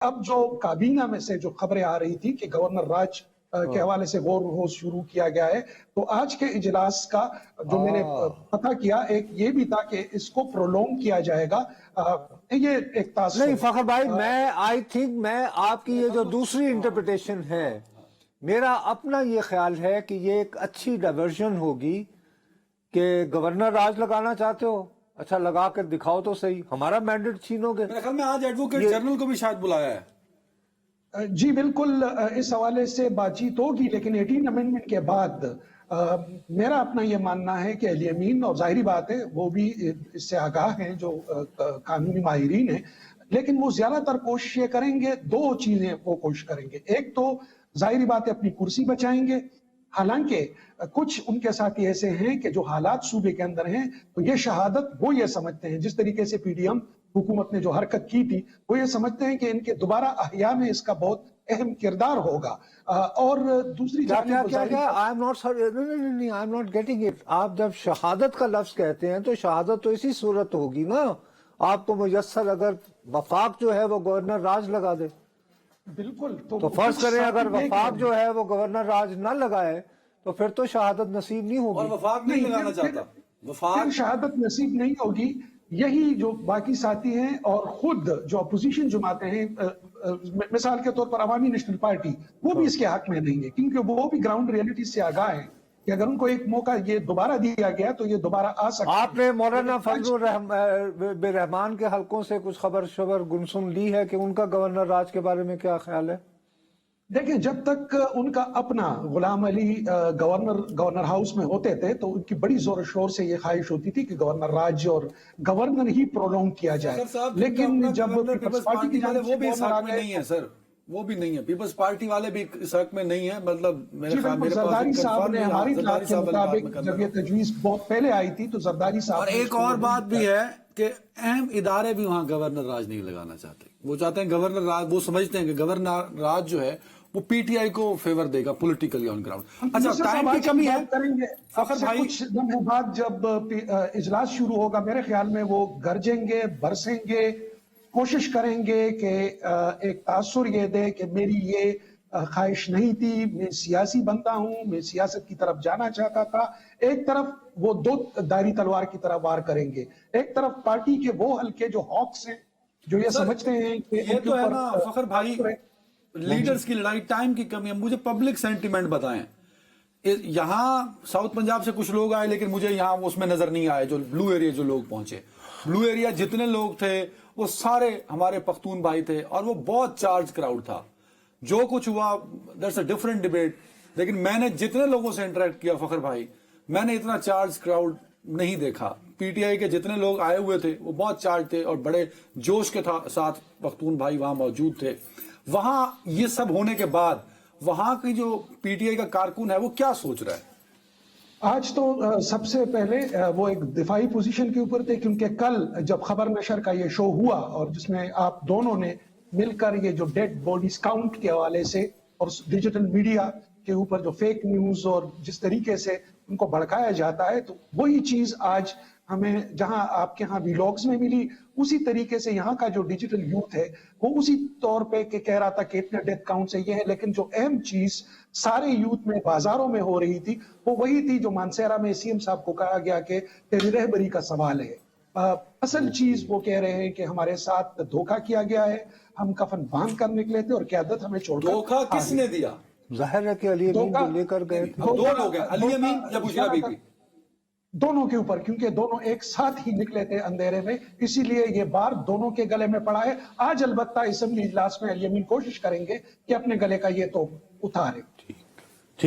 اب جو کابینہ میں سے جو خبریں آ رہی تھی کہ گورنر راج کے حوالے سے غور و خوض شروع کیا گیا ہے، تو آج کے اجلاس کا جو میں نے پتہ کیا ایک یہ بھی تھا کہ اس کو پرولونگ کیا جائے گا. یہ ایک تاثر نہیں فخر بھائی، میں آپ کی یہ جو دوسری انٹرپریٹیشن ہے، میرا اپنا یہ خیال ہے کہ یہ ایک اچھی ڈائیورژن ہوگی کہ گورنر راج لگانا چاہتے ہو، اچھا لگا کر دکھاؤ تو صحیح، ہمارا مینڈیٹ چھینو گے. میرے خیال میں آج ایڈوکیٹ جنرل کو بھی شاید بلایا ہے. جی بالکل، اس حوالے سے بات چیت ہوگی، لیکن 18 امینڈمنٹ کے بعد میرا اپنا یہ ماننا ہے کہ اہل یمین، اور ظاہری بات ہے وہ بھی اس سے آگاہ ہیں جو قانونی ماہرین ہیں، لیکن وہ زیادہ تر کوشش یہ کریں گے، دو چیزیں وہ کوشش کریں گے. ایک تو ظاہری بات ہے اپنی کرسی بچائیں گے، حالانکہ کچھ ان کے ساتھی ایسے ہیں کہ جو حالات صوبے کے اندر ہیں تو یہ شہادت وہ یہ سمجھتے ہیں، جس طریقے سے پی ڈی ایم حکومت نے جو حرکت کی تھی وہ یہ سمجھتے ہیں کہ ان کے دوبارہ احیاء میں اس کا بہت اہم کردار ہوگا. اور دوسری جانب آپ جب شہادت کا لفظ کہتے ہیں تو شہادت تو اسی صورت ہوگی نا، آپ کو میسر اگر وفاق جو ہے وہ گورنر راج لگا دے. بالکل، تو فرض کریں اگر وفاق جو ہے وہ گورنر راج نہ لگائے تو پھر تو شہادت نصیب نہیں ہوگی. اور وفاق نہیں لگانا چاہتا، وفاق شہادت نصیب نہیں ہوگی. یہی جو باقی ساتھی ہیں اور خود جو اپوزیشن جماعتیں ہیں، مثال کے طور پر عوامی نیشنل پارٹی، وہ بھی اس کے حق میں نہیں ہے، کیونکہ وہ بھی گراؤنڈ ریئلٹی سے آگاہ ہیں کہ اگر ان کو ایک موقع یہ دوبارہ دیا گیا تو یہ دوبارہ آ سکتا ہے. آپ نے مولانا فضل الرحمان کے حلقوں سے کچھ خبر گنسن لی ہے کہ ان کا گورنر راج کے بارے میں کیا خیال ہے؟ دیکھیں، جب تک ان کا اپنا غلام علی گورنر ہاؤس میں ہوتے تھے تو ان کی بڑی زور و شور سے یہ خواہش ہوتی تھی کہ گورنر راج اور گورنر ہی پرولونگ کیا جائے، لیکن جب پیپلز پارٹی کی جانب سے وہ بھی اس حق میں نہیں ہے سر، وہ بھی نہیں ہے، پیپلز پارٹی والے بھی اس حق میں نہیں ہے. مطلب زرداری صاحب نے ہماری اطلاعات کے مطابق جب یہ تجویز بہت پہلے آئی تھی تو زرداری صاحب، اور ایک اور بات بھی ہے کہ اہم ادارے بھی وہاں گورنر راج نہیں لگانا چاہتے. وہ چاہتے ہیں گورنر راج، وہ سمجھتے ہیں کہ گورنر راج جو ہے وہ پی ٹی آئی کو فیور دے گا پولیٹیکلی آن گراؤنڈ. اچھا ٹائم کی کمی ہے فخر بھائی، کچھ دنوں بعد جب اجلاس شروع ہوگا میرے خیال میں وہ گرجیں گے، برسیں گے، کوشش کریں گے کہ ایک تاثر یہ دے کہ میری یہ خواہش نہیں تھی، میں سیاسی بندہ ہوں، میں سیاست کی طرف جانا چاہتا تھا. ایک طرف وہ دو دھاری تلوار کی طرح وار کریں گے، ایک طرف پارٹی کے وہ حلقے جو ہاکس ہیں، جو یہ سمجھتے ہیں کہ یہ تو ہے نا فخر بھائی، لیڈرز کی لڑائی، ٹائم کی کمی ہے. مجھے پبلک سینٹیمنٹ بتائیں. یہاں ساؤتھ پنجاب سے کچھ لوگ آئے لیکن مجھے یہاں اس میں نظر نہیں آئے. جو بلو ایریا جو لوگ پہنچے، بلو ایریا جتنے لوگ تھے وہ سارے ہمارے پختون بھائی تھے اور وہ بہت چارج کراؤڈ تھا. جو کچھ ہوا دیٹس اے ڈفرنٹ ڈیبیٹ، لیکن میں نے جتنے لوگوں سے انٹریکٹ کیا فخر بھائی، میں نے اتنا چارج کراؤڈ نہیں دیکھا. پی ٹی آئی کے جتنے لوگ آئے ہوئے تھے وہ بہت چارج تھے اور بڑے جوش کے ساتھ پختون بھائی وہاں موجود تھے. وہاں یہ سب ہونے کے بعد وہاں کی جو پی ٹی آئی کا کارکن ہے وہ کیا سوچ رہا ہے؟ آج تو سب سے پہلے وہ ایک دفاعی پوزیشن کے اوپر تھے، کیونکہ کل جب خبر نشر کا یہ شو ہوا اور جس میں آپ دونوں نے مل کر یہ جو ڈیڈ باڈیز کاؤنٹ کے حوالے سے اور ڈیجیٹل میڈیا کے اوپر جو فیک نیوز اور جس طریقے سے ان کو بھڑکایا جاتا ہے، تو وہی چیز آج ہمیں جہاں آپ کے ہاں ویلاگز میں ملی، اسی طریقے سے یہاں کا جو ڈیجیٹل یوتھ ہے وہ اسی طور پہ کہ کہہ رہا تھا کہ اتنے ڈیتھ کاؤنٹ سے یہ ہے. لیکن جو اہم چیز سارے یوتھ میں بازاروں میں ہو رہی تھی وہ وہی تھی جو مانسہرہ میں سی ایم صاحب کو کہا گیا کہ تیری رہبری کا سوال ہے. اصل چیز وہ کہہ رہے ہیں کہ ہمارے ساتھ دھوکہ کیا گیا ہے، ہم کفن باندھ کر نکلے تھے اور قیادت ہمیں چھوڑ کر. دھوکہ کس نے دیا؟ ظاہر ہے کہ علی امین کو لے کر گئے تھے. دو لوگ ہیں، علی امین یا بشرا بی بی، دونوں کے اوپر، کیونکہ دونوں ایک ساتھ ہی نکلے تھے اندھیرے میں، اسی لیے یہ بار دونوں کے گلے میں پڑا ہے. آج البتہ اسمبلی اجلاس میں علی امین کوشش کریں گے کہ اپنے گلے کا یہ تو اتارے.